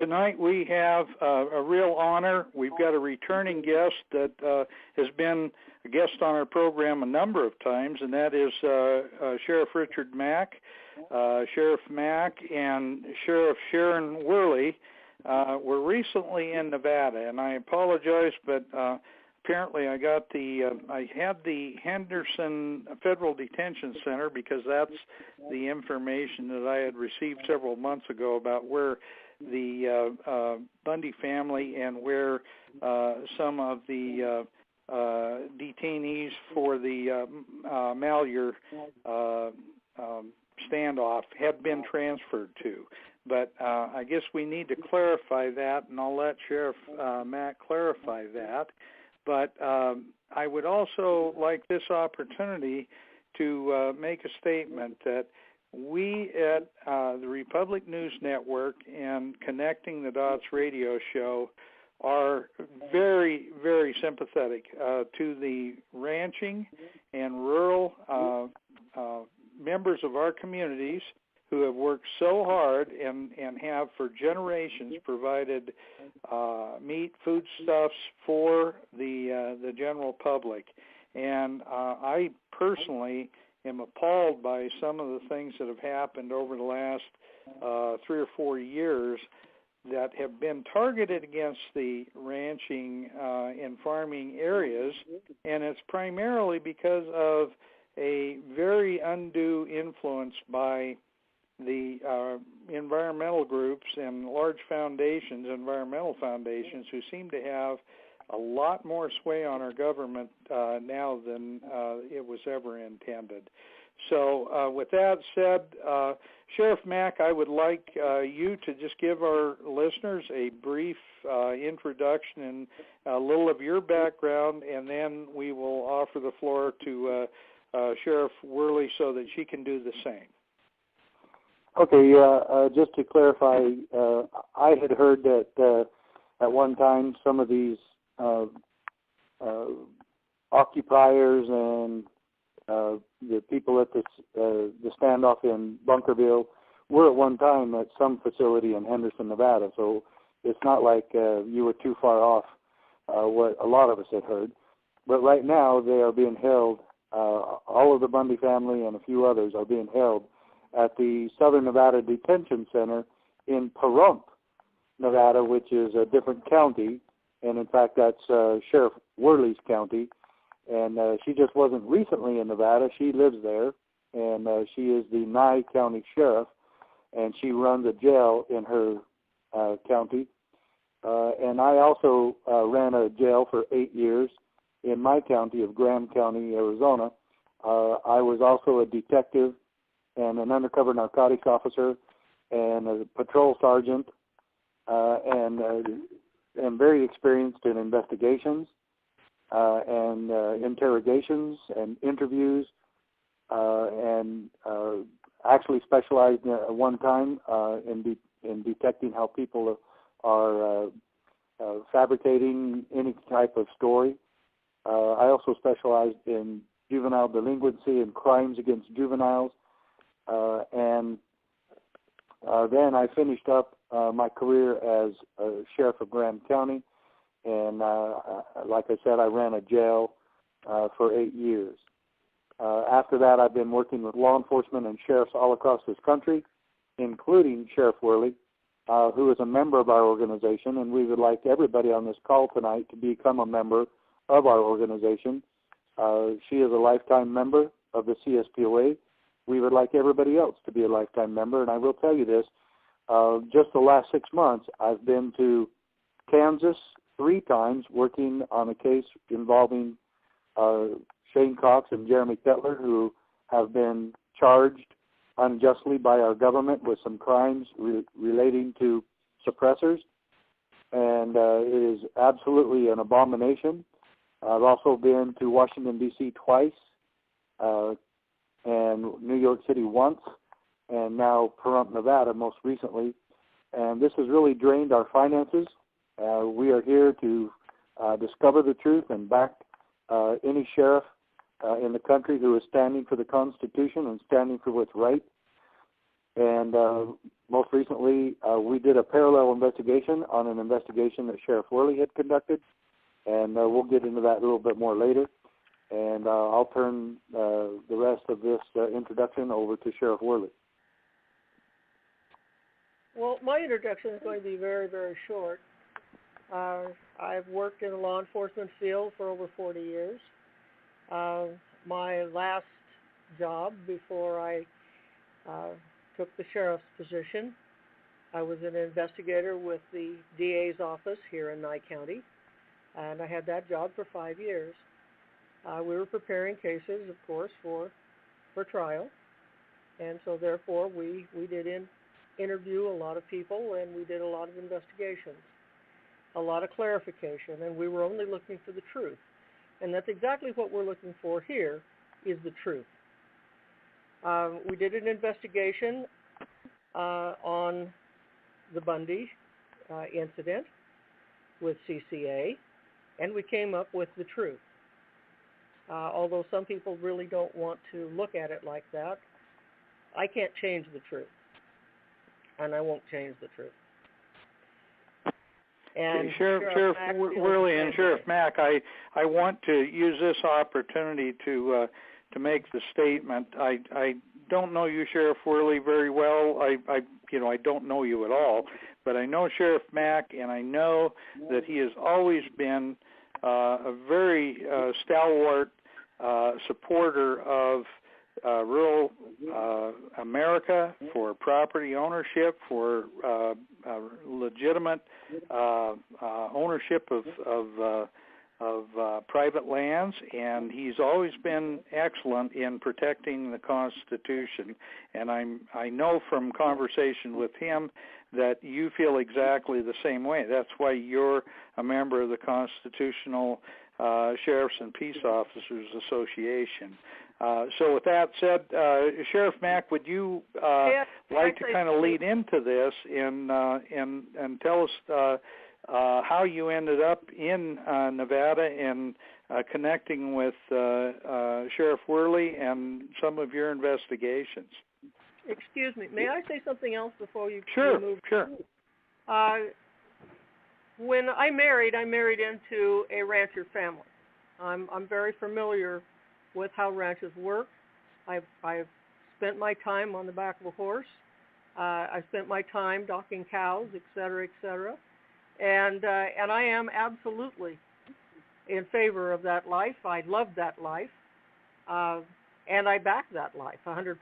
Tonight we have a real honor. We've got a returning guest that has been a guest on our program a number of times, and that is Sheriff Richard Mack. Sheriff Mack and Sheriff Sharon Wehrly were recently in Nevada, and I apologize, but apparently I had the Henderson Federal Detention Center because that's the information that I had received several months ago about where the Bundy family and where some of the detainees for the Malheur standoff had been transferred to. But I guess we need to clarify that, and I'll let Sheriff Mack clarify that. But I would also like this opportunity to make a statement that we at the Republic News Network and Connecting the Dots radio show are very, very sympathetic to the ranching and rural members of our communities who have worked so hard and have for generations provided meat, foodstuffs for the general public. And I personally am appalled by some of the things that have happened over the last 3 or 4 years that have been targeted against the ranching and farming areas, and it's primarily because of a very undue influence by the environmental groups and large foundations, environmental foundations, who seem to have a lot more sway on our government now than it was ever intended. So with that said, Sheriff Mack, I would like you to just give our listeners a brief introduction and a little of your background, and then we will offer the floor to Sheriff Wehrly so that she can do the same. Okay, just to clarify, I had heard that at one time some of these occupiers and the people at the standoff in Bunkerville were at one time at some facility in Henderson, Nevada. So it's not like you were too far off what a lot of us had heard. But right now they are being held, all of the Bundy family and a few others are being held at the Southern Nevada Detention Center in Pahrump, Nevada, which is a different county. And in fact, that's Sheriff Wehrly's county. And she just wasn't recently in Nevada. She lives there, and she is the Nye County Sheriff, and she runs a jail in her county. And I also ran a jail for 8 years in my county of Graham County, Arizona. I was also a detective and an undercover narcotics officer and a patrol sergeant, and very experienced in investigations and interrogations and interviews, and actually specialized at one time in detecting how people are fabricating any type of story. I also specialized in juvenile delinquency and crimes against juveniles, and then I finished up my career as a sheriff of Graham County, and like I said, I ran a jail for 8 years. After that, I've been working with law enforcement and sheriffs all across this country, including Sheriff Wehrly, who is a member of our organization, and we would like everybody on this call tonight to become a member of our organization. She is a lifetime member of the CSPOA. We would like everybody else to be a lifetime member, and I will tell you this, just the last 6 months, I've been to Kansas 3 times working on a case involving Shane Cox and Jeremy Kettler, who have been charged unjustly by our government with some crimes relating to suppressors, and it is absolutely an abomination. I've also been to Washington, D.C. twice, and New York City once, and now Pahrump, Nevada most recently. And this has really drained our finances. We are here to discover the truth and back any sheriff in the country who is standing for the Constitution and standing for what's right. And most recently, we did a parallel investigation on an investigation that Sheriff Wehrly had conducted, and we'll get into that a little bit more later. And I'll turn the rest of this introduction over to Sheriff Wehrly. Well, my introduction is going to be very, very short. I've worked in the law enforcement field for over 40 years. My last job before I took the sheriff's position, I was an investigator with the DA's office here in Nye County, and I had that job for 5 years. We were preparing cases, of course, for trial, and so therefore we did interview a lot of people, and we did a lot of investigations, a lot of clarification, and we were only looking for the truth. And that's exactly what we're looking for here, is the truth. We did an investigation on the Bundy incident with CCA, and we came up with the truth. Although some people really don't want to look at it like that, I can't change the truth, and I won't change the truth. And Sheriff Wehrly and Sheriff Mack, I want to use this opportunity to make the statement. I don't know you, Sheriff Wehrly, very well. I don't know you at all, but I know Sheriff Mack, and I know that he has always been a very stalwart supporter of rural America, for property ownership, for legitimate ownership of private lands, and he's always been excellent in protecting the Constitution. And I know from conversation with him that you feel exactly the same way. That's why you're a member of the Constitutional Sheriffs and Peace Officers Association. So with that said, Sheriff Mack, would you like to kind of lead into this and tell us how you ended up in Nevada and connecting with Sheriff Wehrly and some of your investigations? Excuse me, may I say something else before you move? Sure. When I married into a rancher family. I'm very familiar with how ranches work. I've spent my time on the back of a horse. I spent my time docking cows, et cetera, and I am absolutely in favor of that life. I love that life, and I back that life 100%.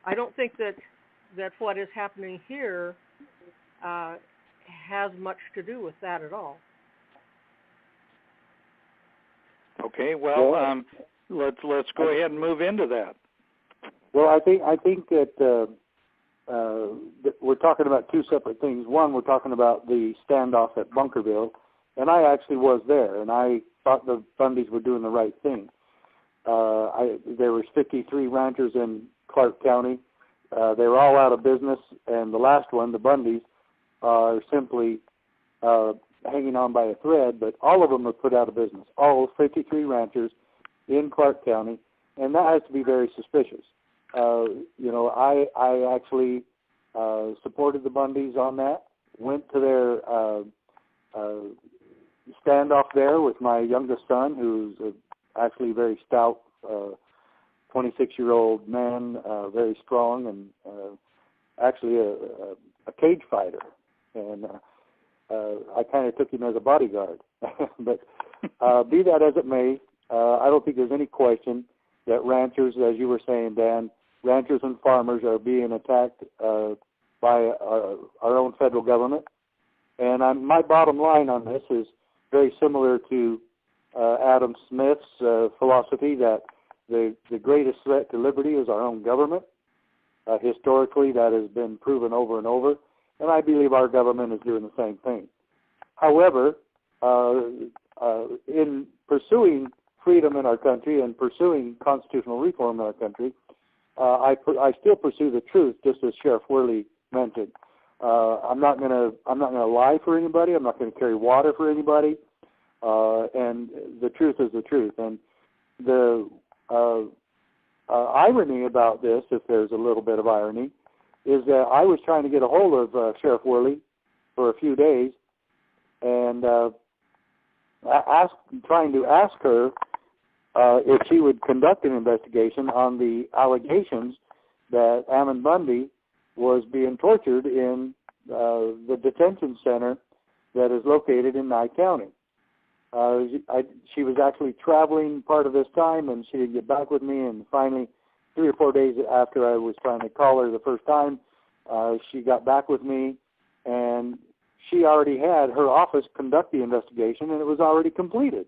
I don't think that what is happening here has much to do with that at all. Okay, well, let's go ahead and move into that. Well, I think that we're talking about two separate things. One, we're talking about the standoff at Bunkerville, and I actually was there, and I thought the Bundys were doing the right thing. There was 53 ranchers in Clark County. They were all out of business, and the last one, the Bundys, are simply hanging on by a thread, but all of them are put out of business, all 53 ranchers in Clark County, and that has to be very suspicious. I actually supported the Bundys on that, went to their standoff there with my youngest son, who's actually a very stout 26-year-old man, very strong, and actually a cage fighter. And I kind of took him as a bodyguard. But be that as it may, I don't think there's any question that ranchers, as you were saying, Dan, ranchers and farmers are being attacked by our own federal government. And my bottom line on this is very similar to Adam Smith's philosophy that the greatest threat to liberty is our own government. Historically, that has been proven over and over, and I believe our government is doing the same thing. However, in pursuing freedom in our country and pursuing constitutional reform in our country, I still pursue the truth, just as Sheriff Wehrly mentioned. I'm not gonna lie for anybody. I'm not gonna carry water for anybody. And the truth is the truth. And irony about this, if there's a little bit of irony, is that I was trying to get a hold of Sheriff Wehrly for a few days, and trying to ask her if she would conduct an investigation on the allegations that Ammon Bundy was being tortured in the detention center that is located in Nye County. She was actually traveling part of this time, and she didn't get back with me, and finally, 3 or 4 days after I was trying to call her the first time, she got back with me, and she already had her office conduct the investigation, and it was already completed.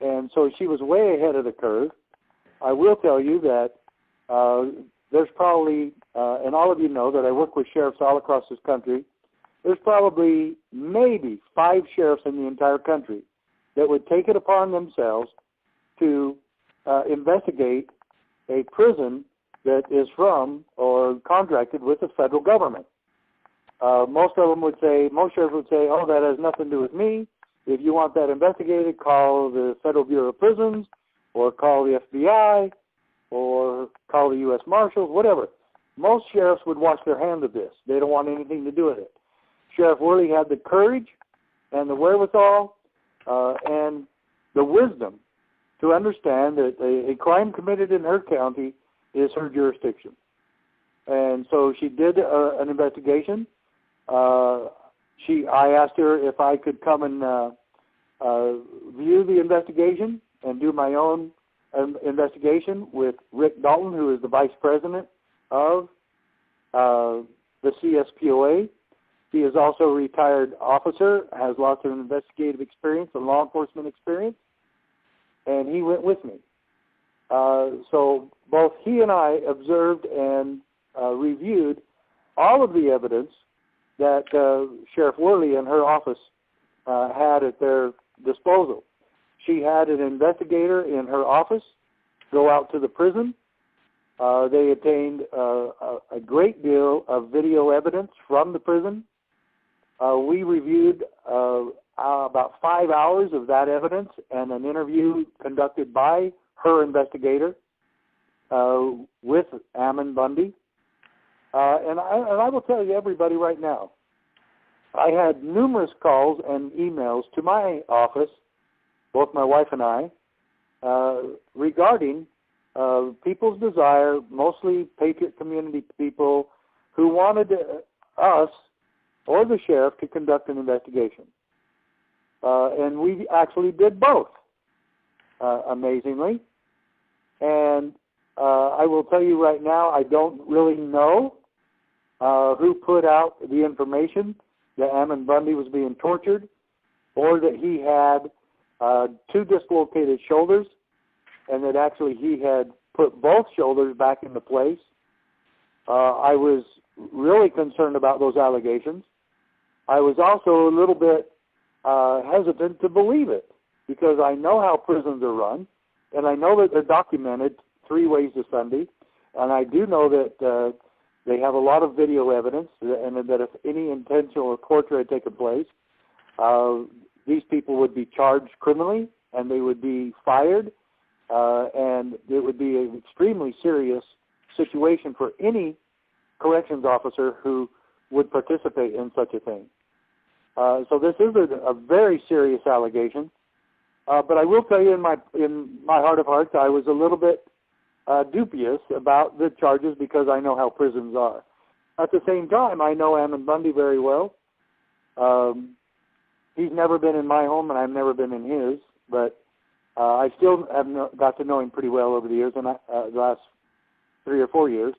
And so she was way ahead of the curve. I will tell you that there's probably, and all of you know that I work with sheriffs all across this country, there's probably maybe 5 sheriffs in the entire country that would take it upon themselves to investigate a prison that is from or contracted with the federal government. Most sheriffs would say, oh, that has nothing to do with me. If you want that investigated, call the Federal Bureau of Prisons, or call the FBI, or call the U.S. Marshals, whatever. Most sheriffs would wash their hands of this. They don't want anything to do with it. Sheriff Wehrly had the courage and the wherewithal and the wisdom to understand that a crime committed in her county is her jurisdiction. And so she did an investigation. I asked her if I could come and view the investigation and do my own investigation with Rick Dalton, who is the vice president of the CSPOA. He is also a retired officer, has lots of investigative experience and law enforcement experience, and he went with me. So both he and I observed and reviewed all of the evidence that Sheriff Wehrly and her office had at their disposal. She had an investigator in her office go out to the prison. They obtained a great deal of video evidence from the prison. We reviewed about 5 hours of that evidence and an interview conducted by her investigator with Ammon Bundy. And I will tell you, everybody, right now, I had numerous calls and emails to my office, both my wife and I, regarding people's desire, mostly Patriot community people, who wanted us or the sheriff to conduct an investigation. And we actually did both, amazingly. And I will tell you right now, I don't really know who put out the information that Ammon Bundy was being tortured, or that he had 2 dislocated shoulders, and that actually he had put both shoulders back into place. I was really concerned about those allegations. I was also a little bit hesitant to believe it, because I know how prisons are run, and I know that they're documented 3 ways to Sunday, and I do know that they have a lot of video evidence, and that if any intentional torture had taken place, these people would be charged criminally, and they would be fired, and it would be an extremely serious situation for any corrections officer who would participate in such a thing. So this is a very serious allegation. But I will tell you, in my heart of hearts, I was a little bit dubious about the charges, because I know how prisons are. At the same time, I know Ammon Bundy very well. He's never been in my home, and I've never been in his, but I still have got to know him pretty well over the years, and the last 3 or 4 years.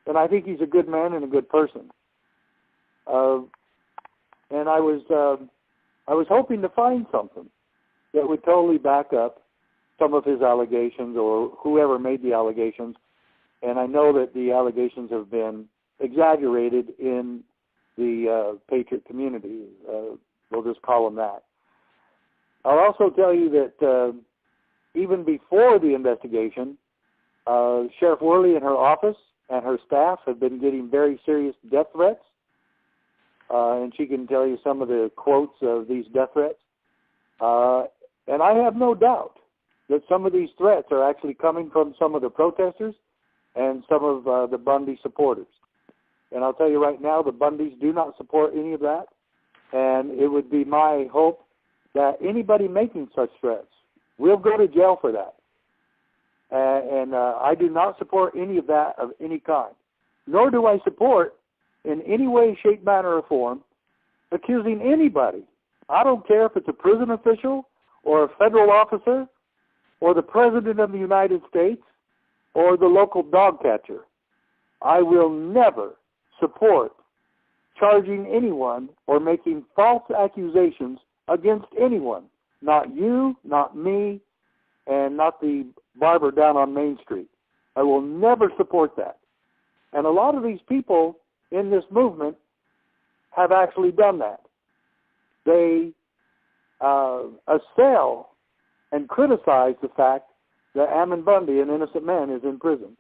And I think he's a good man and a good person. And I was hoping to find something that would totally back up some of his allegations, or whoever made the allegations. And I know that the allegations have been exaggerated in the Patriot community. We'll just call them that. I'll also tell you that even before the investigation, Sheriff Wehrly and her office and her staff have been getting very serious death threats. And she can tell you some of the quotes of these death threats. And I have no doubt that some of these threats are actually coming from some of the protesters and some of the Bundy supporters. And I'll tell you right now, the Bundys do not support any of that. And it would be my hope that anybody making such threats will go to jail for that. And I do not support any of that of any kind. Nor do I support in any way, shape, manner, or form accusing anybody. I don't care if it's a prison official or a federal officer or the President of the United States or the local dog catcher. I will never support charging anyone or making false accusations against anyone. Not you, not me, and not the barber down on Main Street. I will never support that. And a lot of these people in this movement have actually done that. They assail and criticize the fact that Ammon Bundy, an innocent man, is in prison.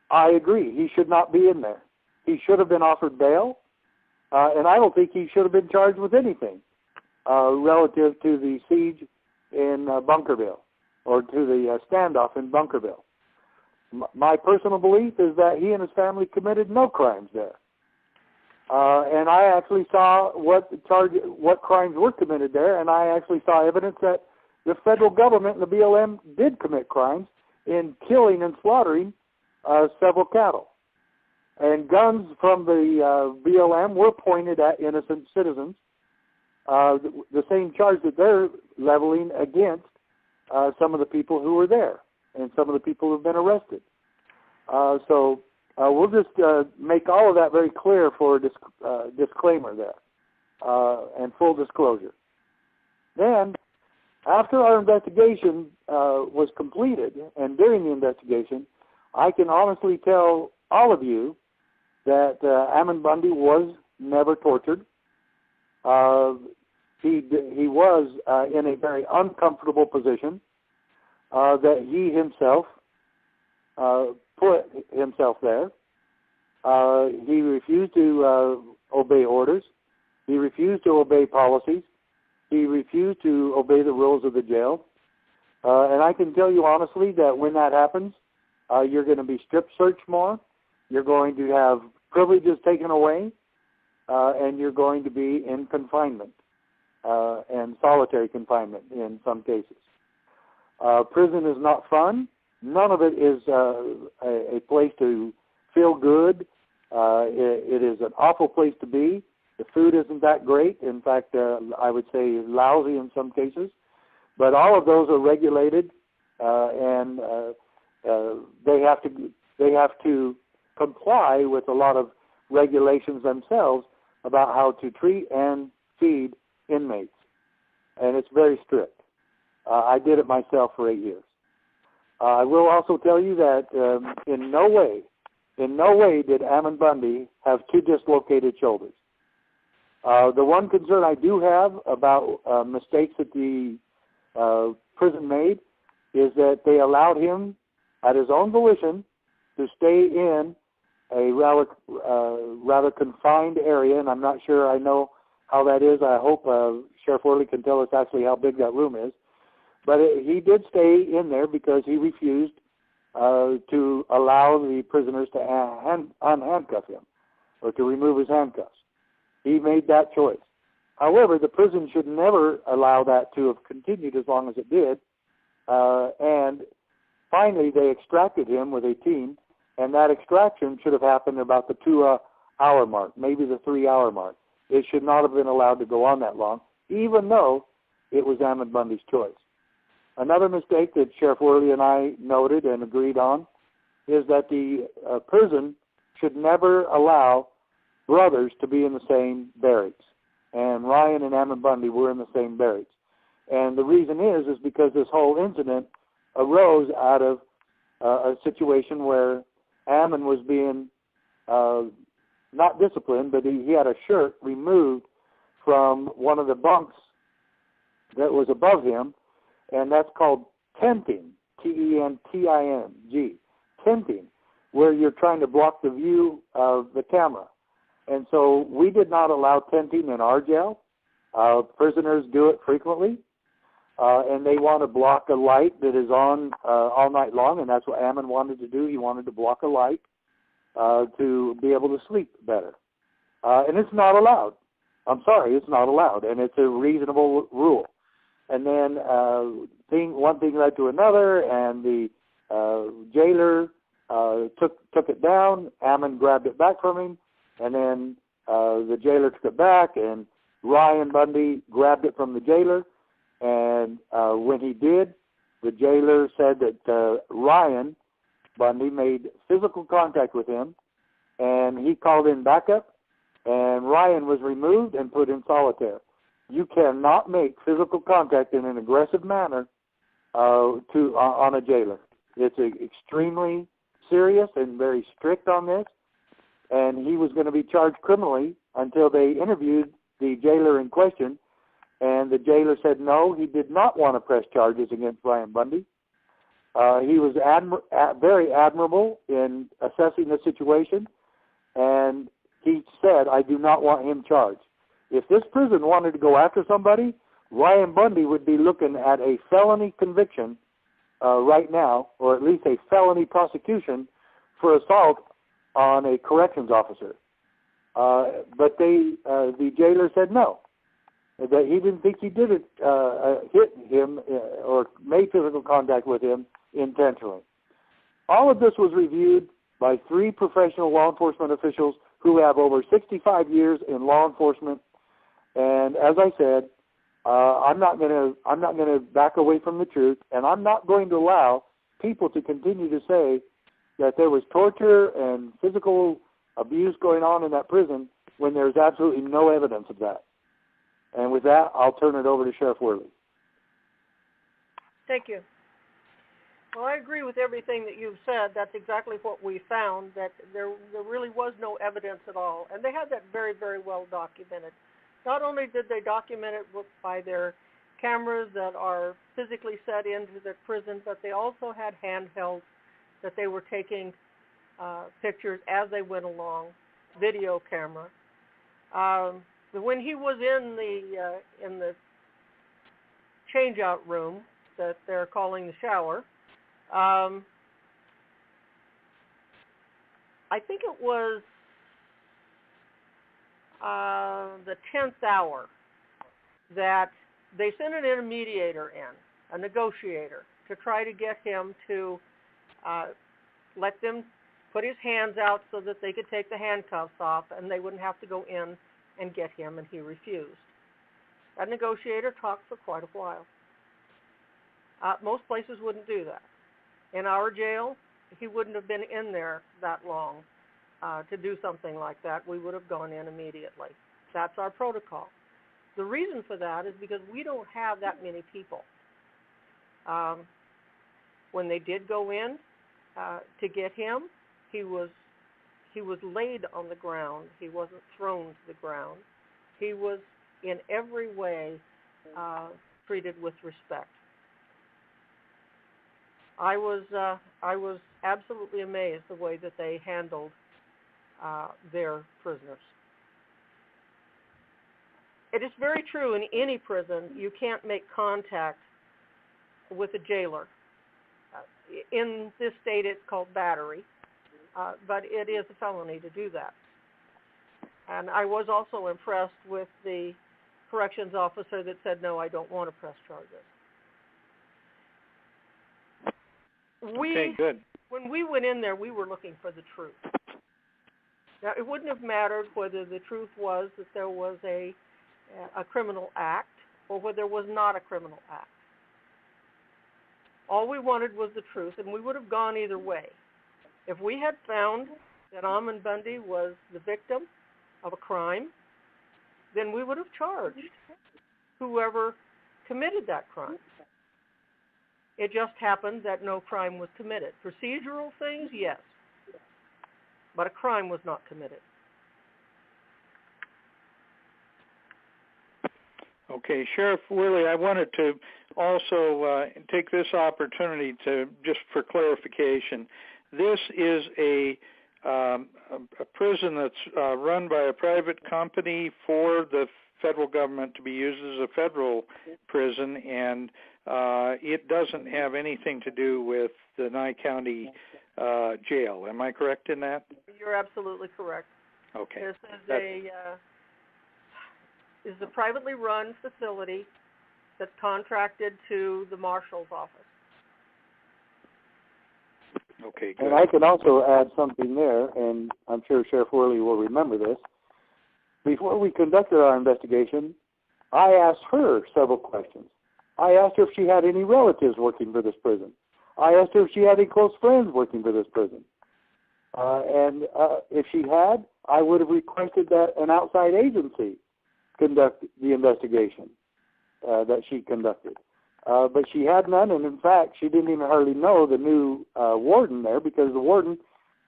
I agree. He should not be in there. He should have been offered bail, and I don't think he should have been charged with anything relative to the siege in Bunkerville or to the standoff in Bunkerville. My personal belief is that he and his family committed no crimes there. And I actually saw what crimes were committed there, and I actually saw evidence that the federal government and the BLM did commit crimes in killing and slaughtering several cattle. And guns from the BLM were pointed at innocent citizens, the same charge that they're leveling against some of the people who were there and some of the people who have been arrested. So we'll just make all of that very clear for a disclaimer there and full disclosure. Then, after our investigation was completed, and during the investigation, I can honestly tell all of you that Ammon Bundy was never tortured. He was in a very uncomfortable position that he himself put himself there. He refused to obey orders. He refused to obey policies. He refused to obey the rules of the jail. And I can tell you honestly that when that happens, you're going to be strip searched more. You're going to have privileges taken away, and you're going to be in confinement and solitary confinement in some cases. Prison is not fun. None of it is a place to feel good. It is an awful place to be. The food isn't that great. In fact, I would say lousy in some cases. But all of those are regulated, and they have to comply with a lot of regulations themselves about how to treat and feed inmates, and it's very strict. I did it myself for 8 years. I will also tell you that in no way did Ammon Bundy have two dislocated shoulders. The one concern I do have about mistakes that the prison made is that they allowed him, at his own volition, to stay in a rather confined area, and I'm not sure I know how that is. I hope Sheriff Wehrly can tell us actually how big that room is. But he did stay in there because he refused to allow the prisoners to unhandcuff him or to remove his handcuffs. He made that choice. However, the prison should never allow that to have continued as long as it did. And finally, they extracted him with a team, and that extraction should have happened about the 2-hour mark, maybe the 3-hour mark. It should not have been allowed to go on that long, even though it was Ammon Bundy's choice. Another mistake that Sheriff Wehrly and I noted and agreed on is that the prison should never allow brothers to be in the same barracks. And Ryan and Ammon Bundy were in the same barracks. And the reason is because this whole incident arose out of a situation where Ammon was being not disciplined, but he had a shirt removed from one of the bunks that was above him, and that's called tenting, T-E-N-T-I-N-G, tenting, where you're trying to block the view of the camera. And so we did not allow tenting in our jail. Prisoners do it frequently. and they want to block a light that is on all night long, and that's what Ammon wanted to do. He wanted to block a light to be able to sleep better. And it's not allowed. I'm sorry, it's not allowed, and it's a reasonable rule. And then one thing led to another, and the jailer took it down. Ammon grabbed it back from him, and then the jailer took it back, and Ryan Bundy grabbed it from the jailer. And when he did, the jailer said that Ryan Bundy made physical contact with him, and he called in backup, and Ryan was removed and put in solitary. You cannot make physical contact in an aggressive manner on a jailer. It's extremely serious and very strict on this, and he was going to be charged criminally until they interviewed the jailer in question, and the jailer said no, he did not want to press charges against Ryan Bundy. He was very admirable in assessing the situation, and he said, I do not want him charged. If this prison wanted to go after somebody, Ryan Bundy would be looking at a felony conviction right now, or at least a felony prosecution for assault on a corrections officer. But the jailer said no, that he didn't think he did hit him or made physical contact with him intentionally. All of this was reviewed by 3 professional law enforcement officials who have over 65 years in law enforcement. And as I said, I'm not going to back away from the truth, and I'm not going to allow people to continue to say that there was torture and physical abuse going on in that prison when there's absolutely no evidence of that. And with that, I'll turn it over to Sheriff Wehrly. Thank you. Well, I agree with everything that you've said. That's exactly what we found, that there really was no evidence at all. And they had that very, very well documented. Not only did they document it by their cameras that are physically set into the prison, but they also had handhelds that they were taking pictures as they went along, video camera. When he was in the change-out room that they're calling the shower, I think it was the 10th hour that they sent an intermediator in, a negotiator, to try to get him to let them put his hands out so that they could take the handcuffs off and they wouldn't have to go in and get him, and he refused. That negotiator talked for quite a while. Most places wouldn't do that. In our jail, he wouldn't have been in there that long to do something like that. We would have gone in immediately. That's our protocol. The reason for that is because we don't have that many people. When they did go in to get him, he was laid on the ground. He wasn't thrown to the ground. He was in every way treated with respect. I was absolutely amazed the way that they handled their prisoners. It is very true in any prison you can't make contact with a jailer. In this state it's called battery, but it is a felony to do that. And I was also impressed with the corrections officer that said, no, I don't want to press charges. Okay, good. When we went in there, we were looking for the truth. Now, it wouldn't have mattered whether the truth was that there was a criminal act or whether there was not a criminal act. All we wanted was the truth, and we would have gone either way. If we had found that Ammon Bundy was the victim of a crime, then we would have charged whoever committed that crime. It just happened that no crime was committed. Procedural things, yes, but a crime was not committed. Okay, Sheriff Wehrly, I wanted to also take this opportunity to, just for clarification, this is a prison that's run by a private company for the federal government to be used as a federal prison, and it doesn't have anything to do with the Nye County jail. Am I correct in that? You're absolutely correct. Okay. This is a privately run facility that's contracted to the marshal's office. Okay, good. And I can also add something there, and I'm sure Sheriff Wehrly will remember this. Before we conducted our investigation, I asked her several questions. I asked her if she had any relatives working for this prison. I asked her if she had any close friends working for this prison. And if she had, I would have requested that an outside agency conduct the investigation that she conducted. But she had none, and in fact, she didn't even hardly know the new warden there, because the warden,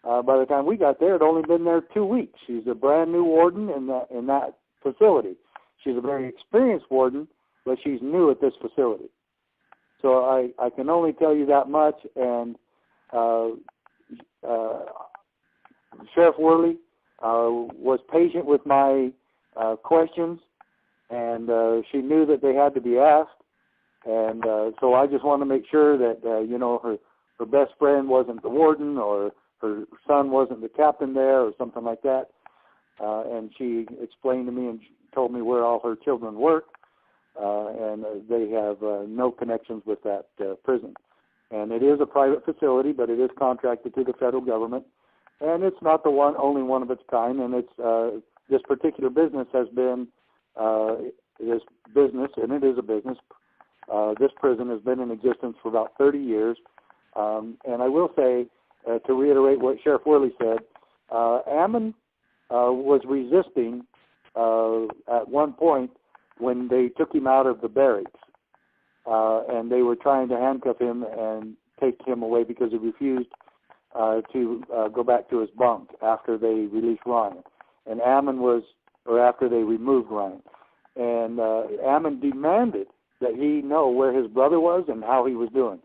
by the time we got there, had only been there 2 weeks. She's a brand new warden in that facility. She's a very experienced warden, but she's new at this facility. So I can only tell you that much, and Sheriff Wehrly was patient with my questions, and she knew that they had to be asked. And so I just want to make sure that, her best friend wasn't the warden, or her son wasn't the captain there, or something like that. And she explained to me and told me where all her children work, and they have no connections with that prison. And it is a private facility, but it is contracted to the federal government. And it's not the only one of its kind, and it's this particular business has been this business, and it is a business. This prison has been in existence for about 30 years. And I will say, to reiterate what Sheriff Wehrly said, Ammon was resisting at one point when they took him out of the barracks. And they were trying to handcuff him and take him away because he refused to go back to his bunk after they released Ryan. And after they removed Ryan. And Ammon demanded that he know where his brother was and how he was doing.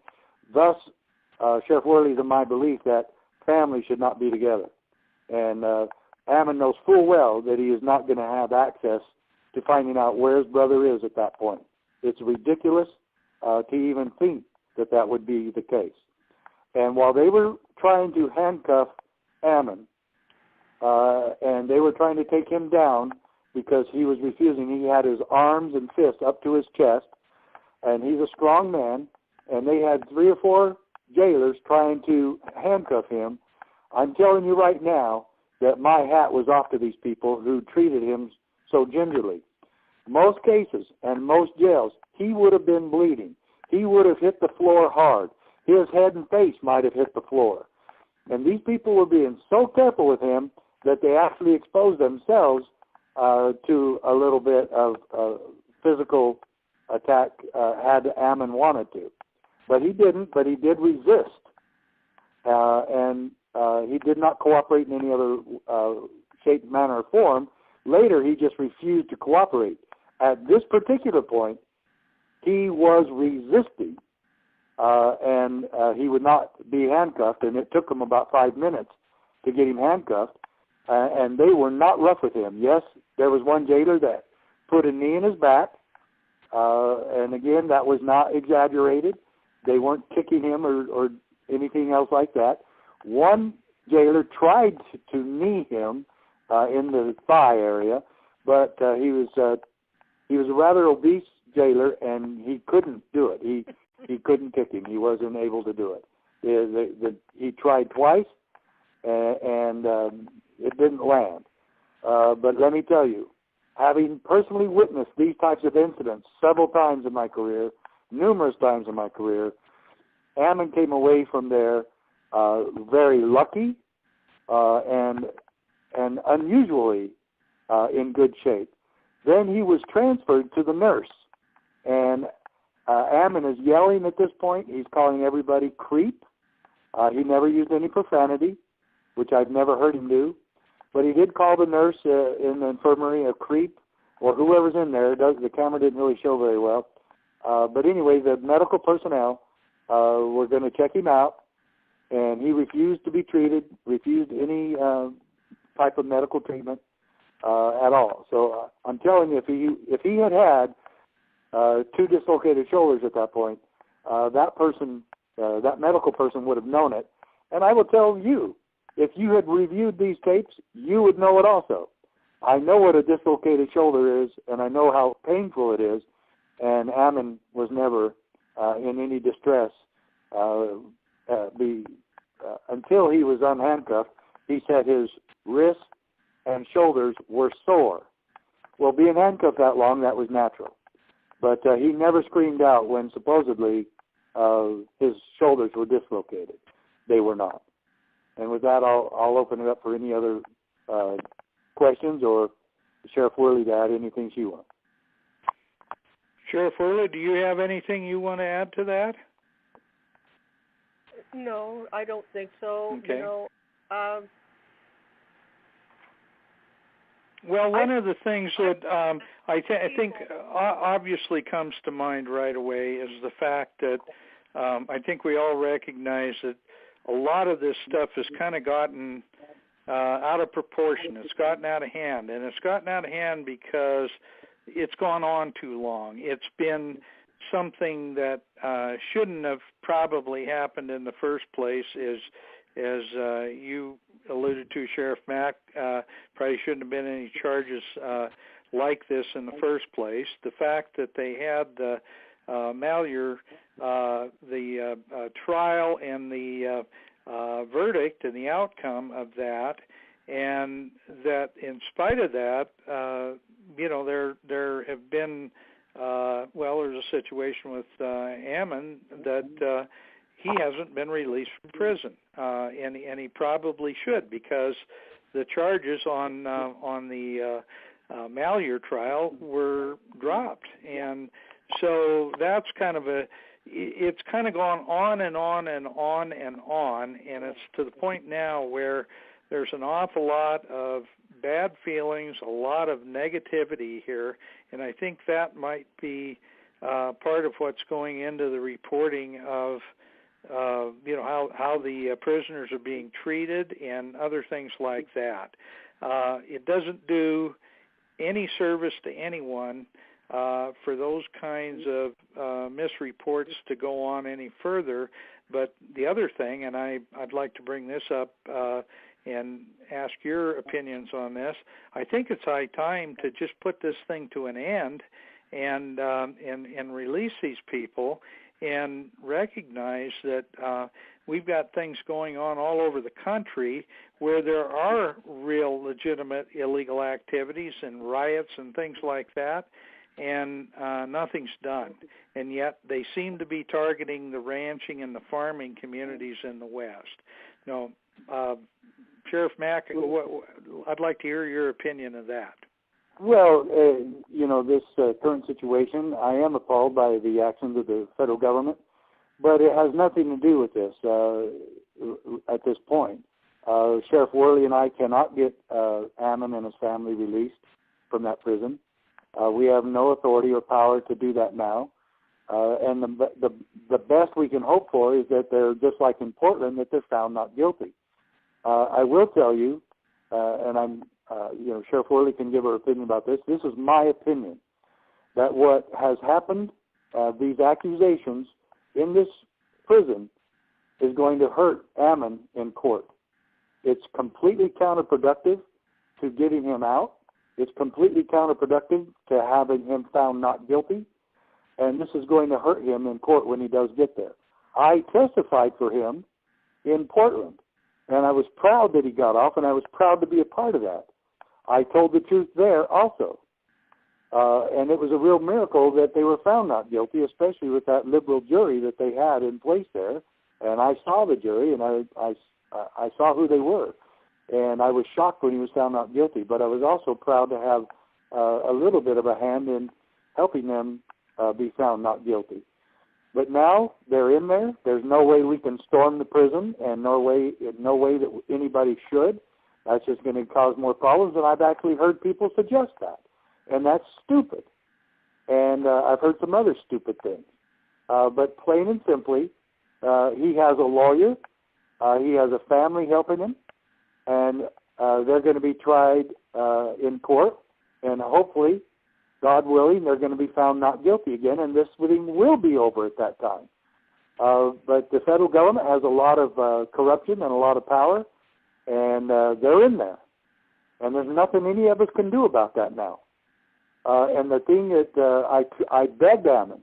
Thus, Sheriff Wehrly is in my belief that families should not be together. And Ammon knows full well that he is not going to have access to finding out where his brother is at that point. It's ridiculous to even think that that would be the case. And while they were trying to handcuff Ammon, and they were trying to take him down because he was refusing, he had his arms and fists up to his chest, and he's a strong man, and they had 3 or 4 jailers trying to handcuff him. I'm telling you right now that my hat was off to these people who treated him so gingerly. Most cases and most jails, he would have been bleeding. He would have hit the floor hard. His head and face might have hit the floor. And these people were being so careful with him that they actually exposed themselves to a little bit of physical attack had Ammon wanted to. But he didn't, but he did resist. And he did not cooperate in any other shape, manner, or form. Later, he just refused to cooperate. At this particular point, he was resisting, and he would not be handcuffed, and it took him about 5 minutes to get him handcuffed, and they were not rough with him. Yes, there was one jailer that put a knee in his back, and again, that was not exaggerated. They weren't kicking him or anything else like that. One jailer tried to knee him in the thigh area, but he was a rather obese jailer, and he couldn't do it. He couldn't kick him. He wasn't able to do it. He tried twice, and it didn't land. But let me tell you, having personally witnessed these types of incidents several times in my career, numerous times in my career, Ammon came away from there very lucky and unusually in good shape. Then he was transferred to the nurse, and Ammon is yelling at this point. He's calling everybody creep. He never used any profanity, which I've never heard him do, but he did call the nurse in the infirmary a creep, or whoever's in there. The camera didn't really show very well. But anyway, the medical personnel were going to check him out, and he refused to be treated, refused any type of medical treatment. at all. So I'm telling you, if he had 2 dislocated shoulders at that point, that person, that medical person would have known it. And I will tell you, if you had reviewed these tapes, you would know it also. I know what a dislocated shoulder is, and I know how painful it is, and Ammon was never in any distress. Until he was unhandcuffed, he said his wrists and shoulders were sore. Well, being handcuffed that long, that was natural. But he never screamed out when supposedly his shoulders were dislocated. They were not. And with that, I'll open it up for any other questions, or Sheriff Wehrly to add anything she wants. Sheriff Wehrly, do you have anything you want to add to that? No, I don't think so. Okay. You know, well, one of the things that I think obviously comes to mind right away is the fact that I think we all recognize that a lot of this stuff has kind of gotten out of proportion. It's gotten out of hand, and it's gotten out of hand because it's gone on too long. It's been something that shouldn't have probably happened in the first place, as you alluded to, Sheriff Mack. Probably shouldn't have been any charges like this in the first place. The fact that they had the Malheur, the trial and the verdict and the outcome of that, and that in spite of that, there have been, there's a situation with Ammon that he hasn't been released from prison, and he probably should, because the charges on the Malheur trial were dropped, and so that's kind of it's kind of gone on and on and on and on, and it's to the point now where there's an awful lot of bad feelings, a lot of negativity here, and I think that might be part of what's going into the reporting of how the prisoners are being treated and other things like that. It doesn't do any service to anyone for those kinds of misreports to go on any further. But the other thing, and I'd like to bring this up and ask your opinions on this, I think it's high time to just put this thing to an end and release these people and recognize that we've got things going on all over the country where there are real legitimate illegal activities and riots and things like that, and nothing's done. And yet they seem to be targeting the ranching and the farming communities in the West. Now, Sheriff Mack, I'd like to hear your opinion of that. Well, this current situation, I am appalled by the actions of the federal government, but it has nothing to do with this at this point. Sheriff Wehrly and I cannot get Ammon and his family released from that prison. We have no authority or power to do that now. And the best we can hope for is that they're just like in Portland, that they're found not guilty. I will tell you, and I'm Sheriff Wehrly can give her opinion about this. This is my opinion, that what has happened, these accusations in this prison, is going to hurt Ammon in court. It's completely counterproductive to getting him out. It's completely counterproductive to having him found not guilty. And this is going to hurt him in court when he does get there. I testified for him in Portland, and I was proud that he got off, and I was proud to be a part of that. I told the truth there also. And it was a real miracle that they were found not guilty, especially with that liberal jury that they had in place there. And I saw the jury, and I saw who they were. And I was shocked when he was found not guilty. But I was also proud to have a little bit of a hand in helping them be found not guilty. But now they're in there. There's no way we can storm the prison, and no way that anybody should. That's just going to cause more problems, and I've actually heard people suggest that. And that's stupid. And I've heard some other stupid things. But plain and simply, he has a lawyer. He has a family helping him. And they're going to be tried in court, and hopefully, God willing, they're going to be found not guilty again, and this thing will be over at that time. But the federal government has a lot of corruption and a lot of power, and they're in there. And there's nothing any of us can do about that now. And the thing that I begged Ammon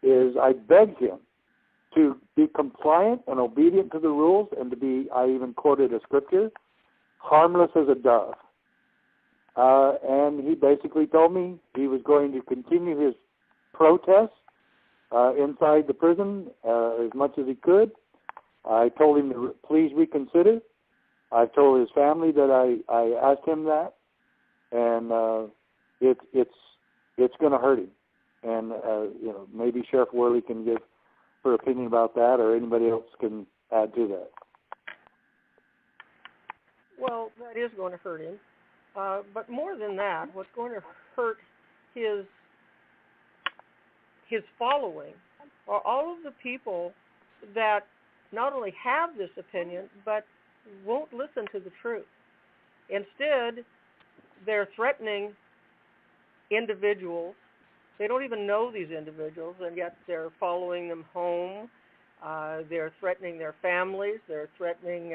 is I begged him to be compliant and obedient to the rules and to be, I even quoted a scripture, harmless as a dove. And he basically told me he was going to continue his protests inside the prison as much as he could. I told him to please reconsider. I told his family that I asked him that, and it's going to hurt him. And maybe Sheriff Wehrly can give her opinion about that, or anybody else can add to that. Well, that is going to hurt him. But more than that, what's going to hurt his following are all of the people that not only have this opinion, but won't listen to the truth. Instead, they're threatening individuals. They don't even know these individuals, and yet they're following them home. They're threatening their families. They're threatening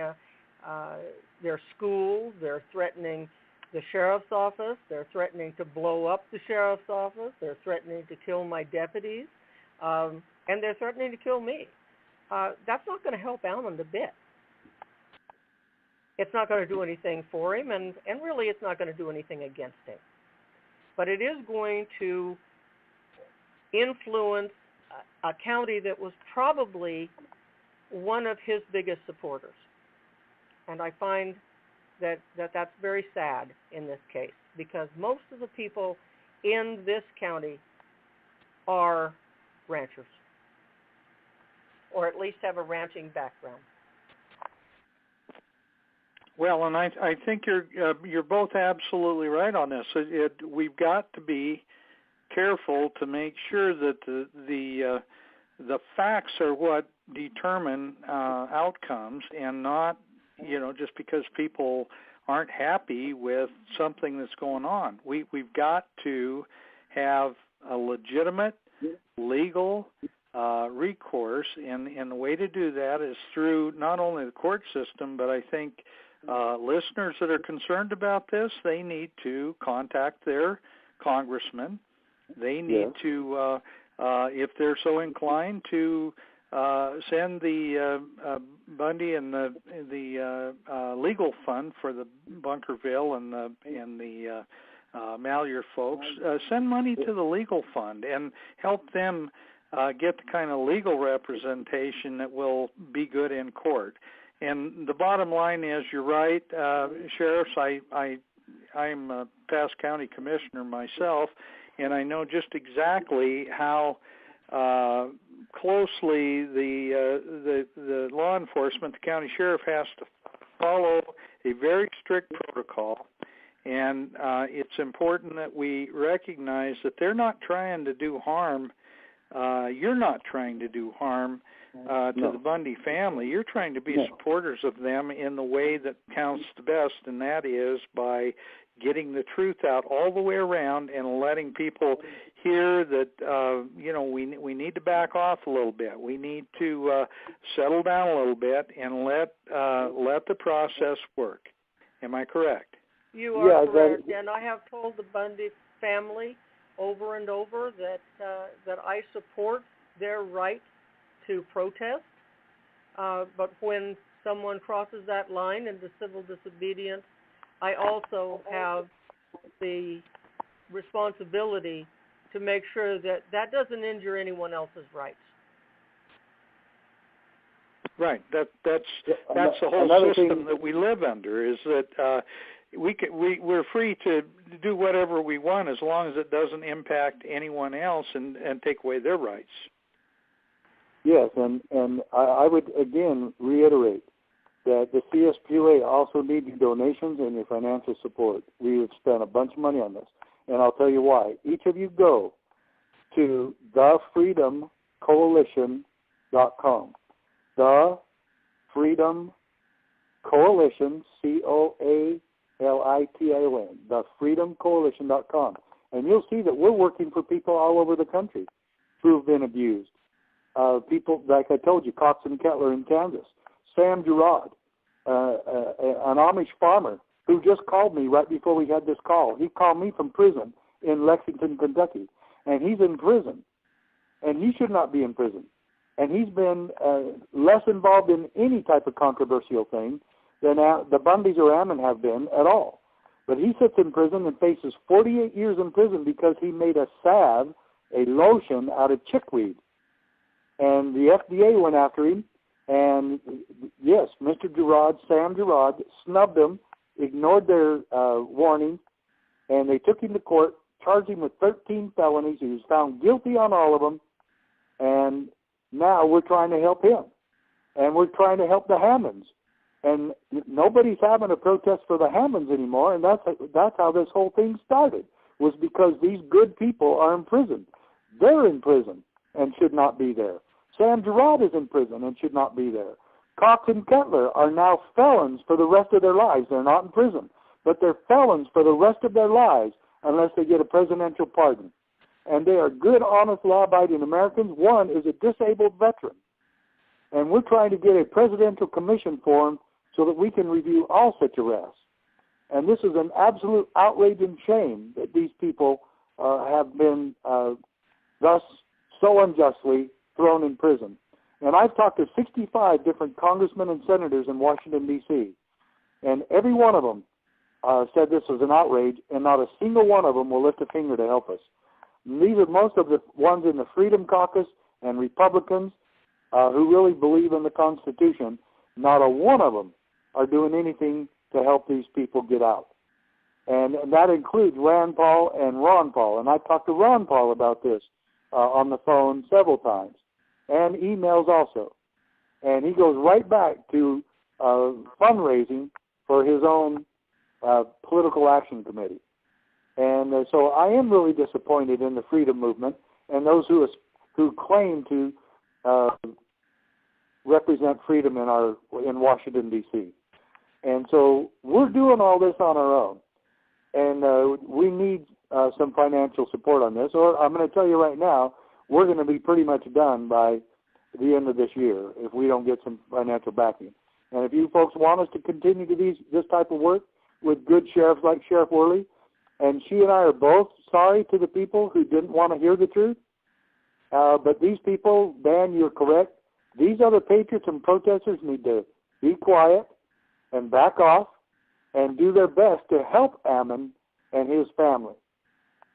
their schools. They're threatening the sheriff's office. They're threatening to blow up the sheriff's office. They're threatening to kill my deputies. And they're threatening to kill me. That's not going to help Ammon a bit. It's not going to do anything for him, and really it's not going to do anything against him. But it is going to influence a county that was probably one of his biggest supporters. And I find that's very sad in this case, because most of the people in this county are ranchers, or at least have a ranching background. Well, and I think you're both absolutely right on this. We've got to be careful to make sure that the facts are what determine outcomes, and not just because people aren't happy with something that's going on. We've got to have a legitimate legal recourse, and the way to do that is through not only the court system, but I think listeners that are concerned about this, they need to contact their congressman. They need to, if they're so inclined, to send the Bundy and the legal fund for the Bunkerville and the Malheur folks. Send money to the legal fund and help them get the kind of legal representation that will be good in court. And the bottom line is, you're right, sheriffs. I'm a past county commissioner myself, and I know just exactly how closely the law enforcement, the county sheriff, has to follow a very strict protocol. And it's important that we recognize that they're not trying to do harm. You're not trying to do harm to the Bundy family. You're trying to be supporters of them in the way that counts the best, and that is by getting the truth out all the way around and letting people hear that we need to back off a little bit. We need to settle down a little bit and let the process work. Am I correct? You are correct, and I have told the Bundy family over and over that I support their right to protest, but when someone crosses that line into civil disobedience, I also have the responsibility to make sure that doesn't injure anyone else's rights. Right. That's the whole system that we live under, is that we're free to do whatever we want as long as it doesn't impact anyone else and take away their rights. Yes, and I would again reiterate that the CSPUA also needs your donations and your financial support. We have spent a bunch of money on this, and I'll tell you why. Each of you go to thefreedomcoalition.com. The Freedom Coalition, COALITION.com. Lition, thefreedomcoalition.com. And you'll see that we're working for people all over the country who have been abused. People, like I told you, Cox and Kettler in Kansas, Sam Gerard, an Amish farmer who just called me right before we had this call. He called me from prison in Lexington, Kentucky, and he's in prison, and he should not be in prison. And he's been less involved in any type of controversial thing than the Bundys or Ammon have been at all. But he sits in prison and faces 48 years in prison because he made a salve, a lotion, out of chickweed. And the FDA went after him, and yes, Mr. Gerard, Sam Gerard, snubbed him, ignored their warning, and they took him to court, charged him with 13 felonies. He was found guilty on all of them, and now we're trying to help him, and we're trying to help the Hammonds. And nobody's having a protest for the Hammonds anymore, and that's how this whole thing started, was because these good people are in prison. They're in prison and should not be there. Sam Gerard is in prison and should not be there. Cox and Kettler are now felons for the rest of their lives. They're not in prison, but they're felons for the rest of their lives unless they get a presidential pardon. And they are good, honest, law-abiding Americans. One is a disabled veteran. And we're trying to get a presidential commission for him so that we can review all such arrests. And this is an absolute outrage and shame that these people have been thus so unjustly thrown in prison. And I've talked to 65 different congressmen and senators in Washington, D.C., and every one of them said this was an outrage, and not a single one of them will lift a finger to help us. And these are most of the ones in the Freedom Caucus and Republicans who really believe in the Constitution. Not a one of them are doing anything to help these people get out. And that includes Rand Paul and Ron Paul. And I talked to Ron Paul about this on the phone several times, and emails also. And he goes right back to fundraising for his own political action committee. And so I am really disappointed in the freedom movement and those who claim to represent freedom in Washington, D.C. And so we're doing all this on our own. And we need some financial support on this, or I'm going to tell you right now, we're going to be pretty much done by the end of this year if we don't get some financial backing. And if you folks want us to continue to do this type of work with good sheriffs like Sheriff Wehrly, and she and I are both sorry to the people who didn't want to hear the truth, but these people, Dan, you're correct. These other patriots and protesters need to be quiet and back off and do their best to help Ammon and his family.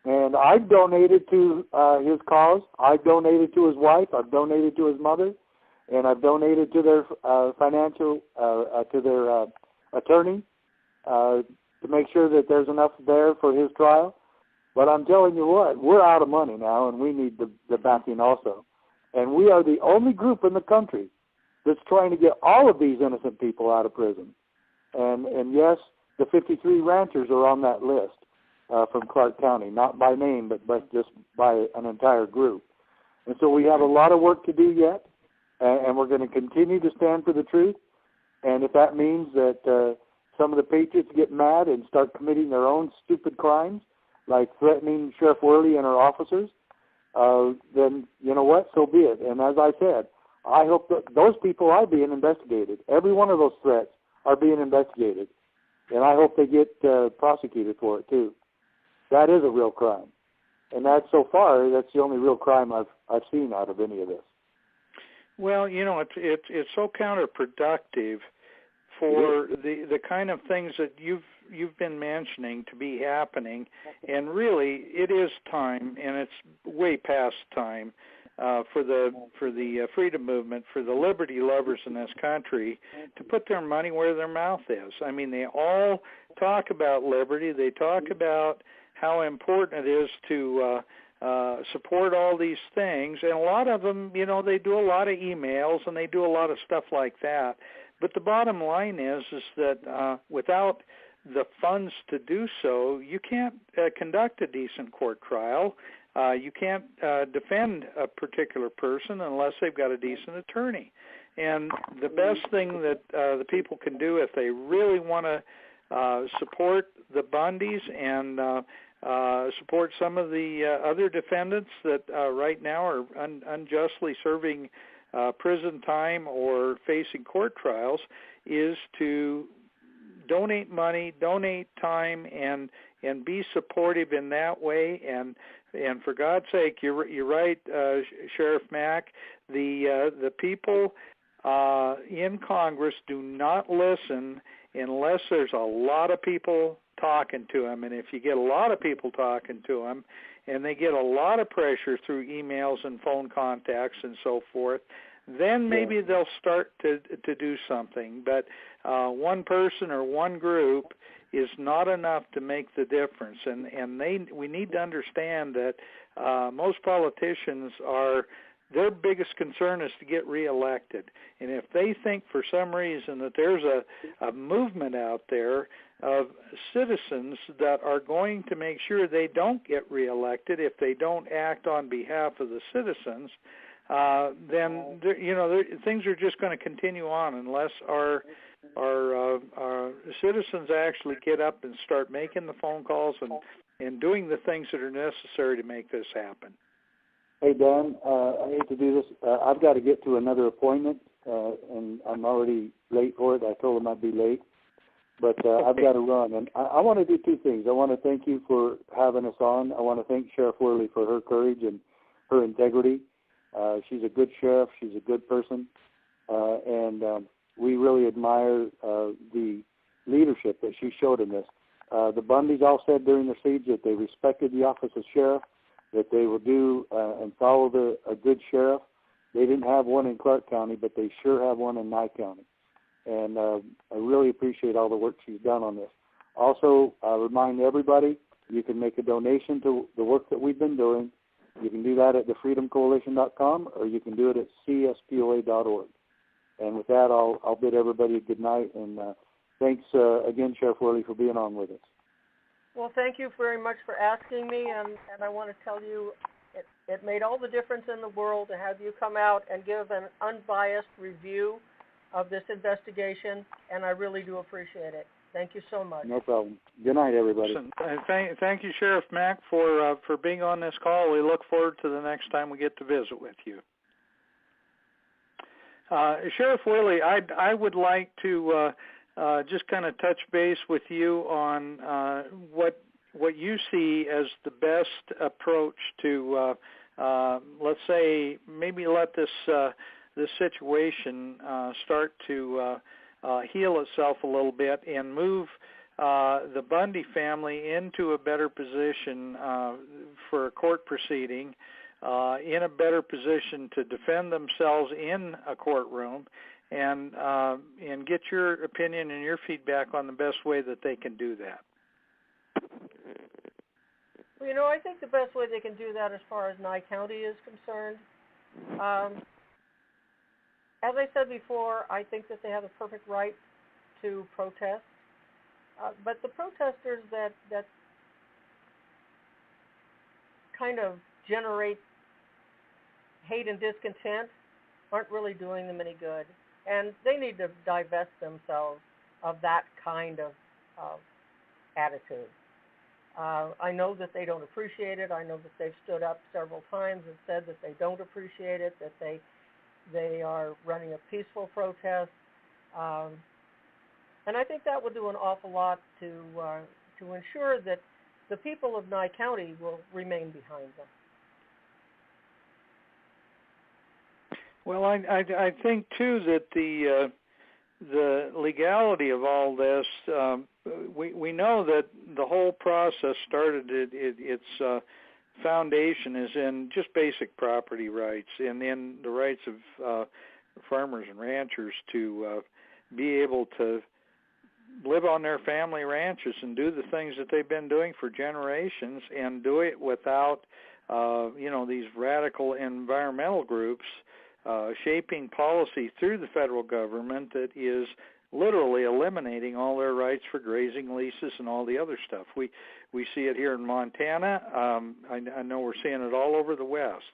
And I've donated to his cause. I've donated to his wife. I've donated to his mother. And I've donated to their financial, to their attorney to make sure that there's enough there for his trial. But I'm telling you what, we're out of money now, and we need the backing also. And we are the only group in the country that's trying to get all of these innocent people out of prison. And yes, the 53 ranchers are on that list from Clark County, not by name, but just by an entire group. And so we have a lot of work to do yet, and we're going to continue to stand for the truth. And if that means that some of the patriots get mad and start committing their own stupid crimes, like threatening Sheriff Wehrly and her officers, then you know what, so be it. And as I said, I hope that those people are being investigated. Every one of those threats are being investigated. And I hope they get prosecuted for it, too. That is a real crime. And that's the only real crime I've seen out of any of this. Well, you know, it's so counterproductive for the kind of things that you've been mentioning to be happening, and really it is time, and it's way past time for the freedom movement, for the liberty lovers in this country to put their money where their mouth is. I mean, they all talk about liberty. They talk about how important it is to support all these things, and a lot of them, you know, they do a lot of emails and they do a lot of stuff like that. But the bottom line is that without the funds to do so, you can't conduct a decent court trial. You can't defend a particular person unless they've got a decent attorney. And the best thing that the people can do if they really want to support the Bundys and support some of the other defendants that right now are unjustly serving prison time or facing court trials, is to donate money, donate time, and be supportive in that way. And for God's sake, you're right, Sheriff Mack. The people in Congress do not listen unless there's a lot of people talking to them. And if you get a lot of people talking to them, and they get a lot of pressure through emails and phone contacts and so forth, then maybe they'll start to do something. But one person or one group is not enough to make the difference. And we need to understand that most politicians their biggest concern is to get reelected. And if they think for some reason that there's a movement out there of citizens that are going to make sure they don't get reelected if they don't act on behalf of the citizens, then things are just going to continue on unless our citizens actually get up and start making the phone calls and doing the things that are necessary to make this happen. Hey, Dan, I hate to do this. I've got to get to another appointment, and I'm already late for it. I told him I'd be late. But I've got to run. And I want to do two things. I want to thank you for having us on. I want to thank Sheriff Wehrly for her courage and her integrity. She's a good sheriff. She's a good person. And we really admire the leadership that she showed in this. The Bundys all said during the siege that they respected the office of sheriff, that they will do and follow a good sheriff. They didn't have one in Clark County, but they sure have one in Nye County. And I really appreciate all the work she's done on this. Also, I remind everybody, you can make a donation to the work that we've been doing. You can do that at thefreedomcoalition.com, or you can do it at cspoa.org. And with that, I'll bid everybody a good night. And thanks again, Sheriff Wehrly, for being on with us. Well, thank you very much for asking me, and I want to tell you it made all the difference in the world to have you come out and give an unbiased review of this investigation, and I really do appreciate it. Thank you so much. No problem. Good night, everybody. Thank you, Sheriff Mack, for being on this call. We look forward to the next time we get to visit with you. Sheriff Wehrly, I would like to just kind of touch base with you on what you see as the best approach to, let's say, maybe let this situation start to heal itself a little bit and move the Bundy family into a better position for a court proceeding, in a better position to defend themselves in a courtroom, and get your opinion and your feedback on the best way that they can do that. Well, I think the best way they can do that as far as Nye County is concerned, as I said before, I think that they have a perfect right to protest. But the protesters that kind of generate hate and discontent aren't really doing them any good. And they need to divest themselves of that kind of attitude. I know that they don't appreciate it. I know that they've stood up several times and said that they don't appreciate it, that they are running a peaceful protest. And I think that will do an awful lot to ensure that the people of Nye County will remain behind them. Well, I think too that the legality of all this, we know that the whole process started its foundation is in just basic property rights and in the rights of farmers and ranchers to be able to live on their family ranches and do the things that they've been doing for generations, and do it without these radical environmental groups shaping policy through the federal government that is literally eliminating all their rights for grazing leases and all the other stuff. We see it here in Montana. I know we're seeing it all over the West.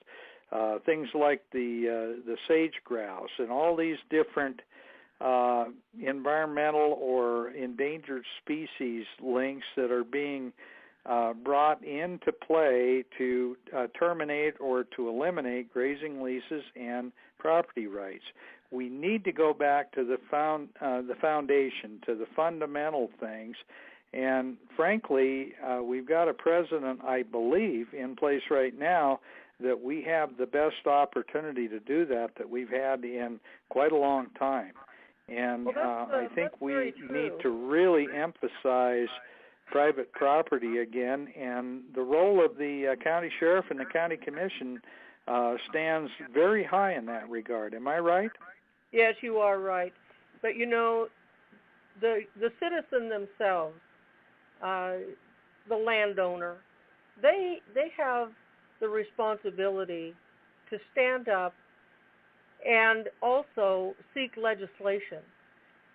Things like the sage grouse and all these different environmental or endangered species links that are being brought into play to terminate or to eliminate grazing leases and property rights. We need to go back to the foundation, to the fundamental things. And frankly, we've got a president, I believe, in place right now that we have the best opportunity to do that we've had in quite a long time. And I think we need to really emphasize private property again, and the role of the county sheriff and the county commission stands very high in that regard. Am I right? Yes, you are right. But you know, the citizen themselves, the landowner, they have the responsibility to stand up and also seek legislation.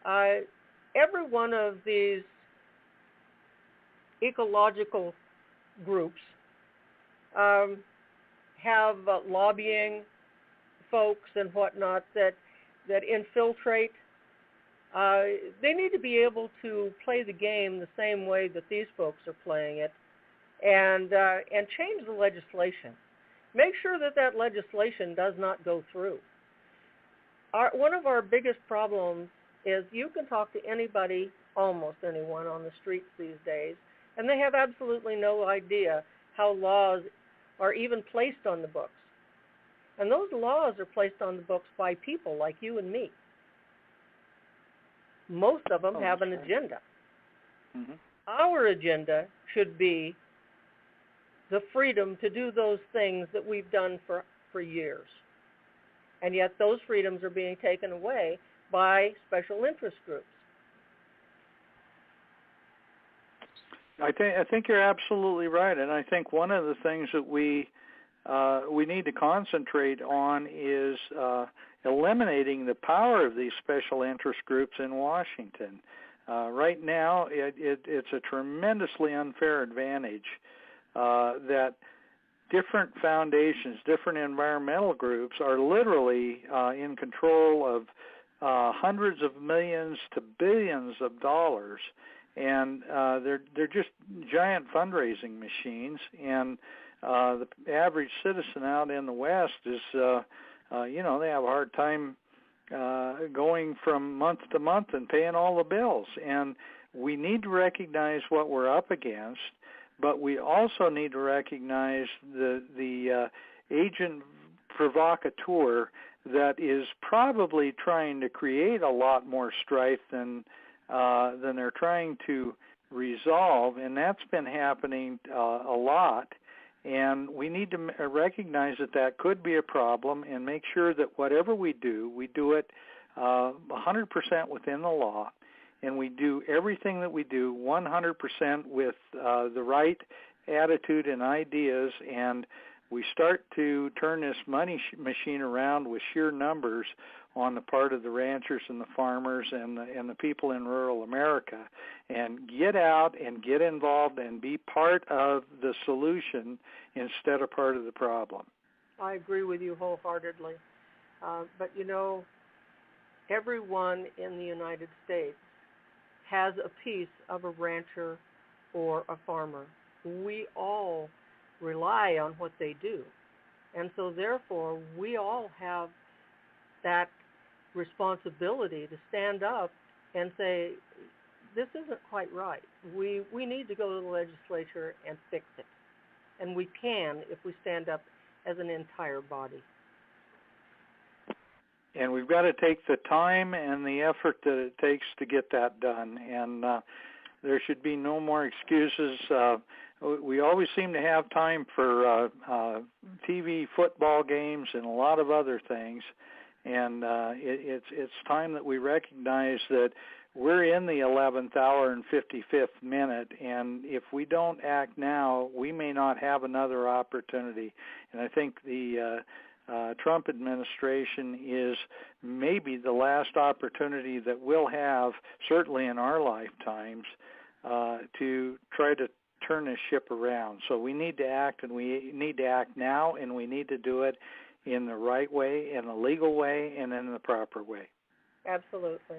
Every one of these ecological groups have lobbying folks and whatnot that infiltrate. They need to be able to play the game the same way that these folks are playing it, and change the legislation. Make sure that legislation does not go through. One of our biggest problems is you can talk to anybody, almost anyone on the streets these days, and they have absolutely no idea how laws are even placed on the books. And those laws are placed on the books by people like you and me. Most of them have an agenda. Mm-hmm. Our agenda should be the freedom to do those things that we've done for years. And yet those freedoms are being taken away by special interest groups. I think you're absolutely right, and I think one of the things that we need to concentrate on is eliminating the power of these special interest groups in Washington. Right now, it's a tremendously unfair advantage that different foundations, different environmental groups are literally in control of hundreds of millions to billions of dollars. And they're just giant fundraising machines, and the average citizen out in the West is, they have a hard time going from month to month and paying all the bills. And we need to recognize what we're up against, but we also need to recognize the agent provocateur that is probably trying to create a lot more strife than they're trying to resolve, and that's been happening a lot. And we need to recognize that could be a problem and make sure that whatever we do it 100% within the law, and we do everything that we do 100% with the right attitude and ideas, and we start to turn this money machine around with sheer numbers on the part of the ranchers and the farmers and the people in rural America, and get out and get involved and be part of the solution instead of part of the problem. I agree with you wholeheartedly. But everyone in the United States has a piece of a rancher or a farmer. We all rely on what they do. And so therefore, we all have that responsibility to stand up and say, this isn't quite right. We need to go to the legislature and fix it. And we can if we stand up as an entire body. And we've got to take the time and the effort that it takes to get that done. And there should be no more excuses. We always seem to have time for TV football games and a lot of other things. And it's time that we recognize that we're in the 11th hour and 55th minute, and if we don't act now, we may not have another opportunity. And I think the Trump administration is maybe the last opportunity that we'll have, certainly in our lifetimes, to try to turn this ship around. So we need to act, and we need to act now, and we need to do it in the right way, in the legal way, and in the proper way. Absolutely.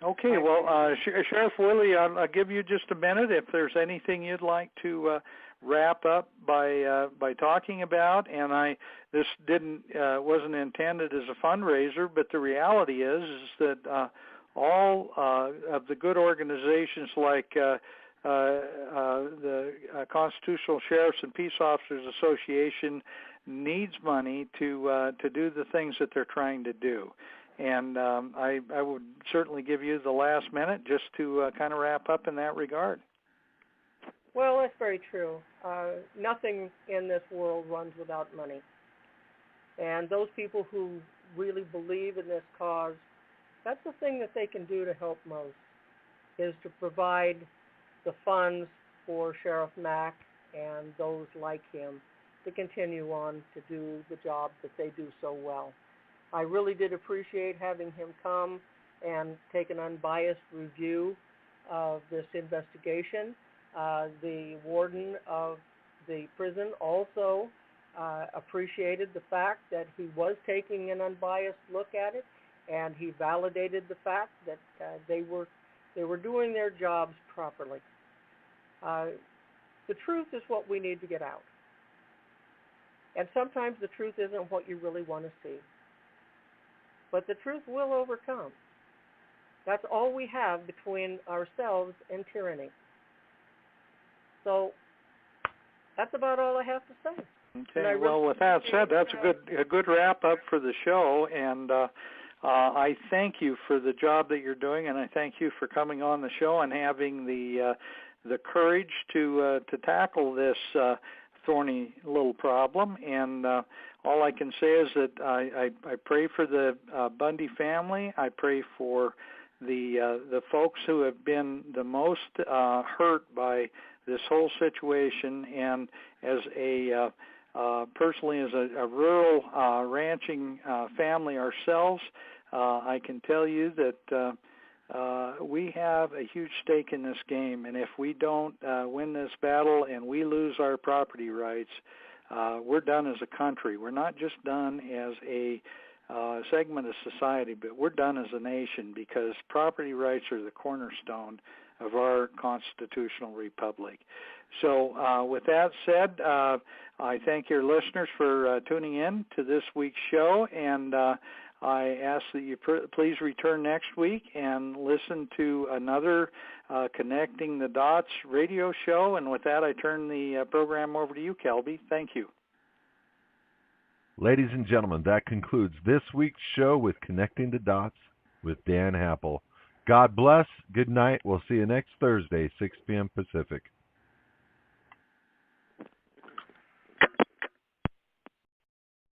Okay, well, Sheriff Wehrly, I'll give you just a minute if there's anything you'd like to wrap up by talking about. And this wasn't intended as a fundraiser, but the reality is that all of the good organizations like the Constitutional Sheriffs and Peace Officers Association needs money to do the things that they're trying to do. And I would certainly give you the last minute just to kind of wrap up in that regard. Well, that's very true. Nothing in this world runs without money. And those people who really believe in this cause, that's the thing that they can do to help most, is to provide the funds for Sheriff Mack and those like him to continue on to do the job that they do so well. I really did appreciate having him come and take an unbiased review of this investigation. The warden of the prison also appreciated the fact that he was taking an unbiased look at it, and he validated the fact that they were doing their jobs properly. The truth is what we need to get out. And sometimes the truth isn't what you really want to see. But the truth will overcome. That's all we have between ourselves and tyranny. So that's about all I have to say. Okay. Well, with that said, that's a good wrap up for the show, and I thank you for the job that you're doing, and I thank you for coming on the show and having the courage to tackle this thorny little problem. And all I can say is that I pray for the Bundy family. I pray for the folks who have been the most hurt by this whole situation. And as personally as a rural ranching family ourselves, I can tell you that we have a huge stake in this game, and if we don't win this battle and we lose our property rights, we're done as a country. We're not just done as a segment of society, but we're done as a nation, because property rights are the cornerstone of our constitutional republic. So with that said, I thank your listeners for tuning in to this week's show, and I ask that you please return next week and listen to another Connecting the Dots radio show. And with that, I turn the program over to you, Kelby. Thank you. Ladies and gentlemen, that concludes this week's show with Connecting the Dots with Dan Happel. God bless. Good night. We'll see you next Thursday, 6 p.m. Pacific.